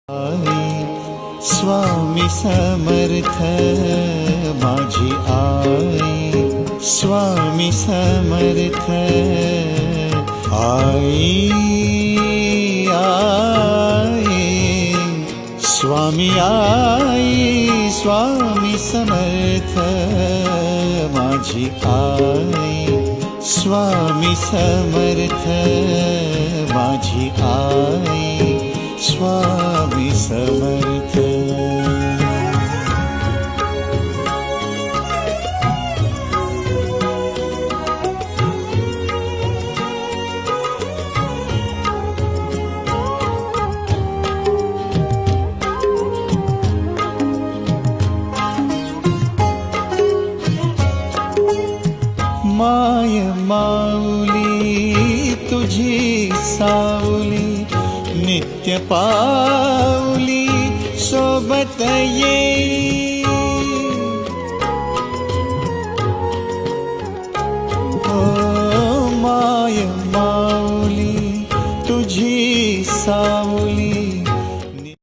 स्वामी समर्थ माझी आई, स्वामी समर्थ आई आई, स्वामी आई, स्वामी समर्थ माझी आई, स्वामी समर्थ माझी आई, स्वामी समर्थ. माय माऊली तुझी सावली नित्य पावनी,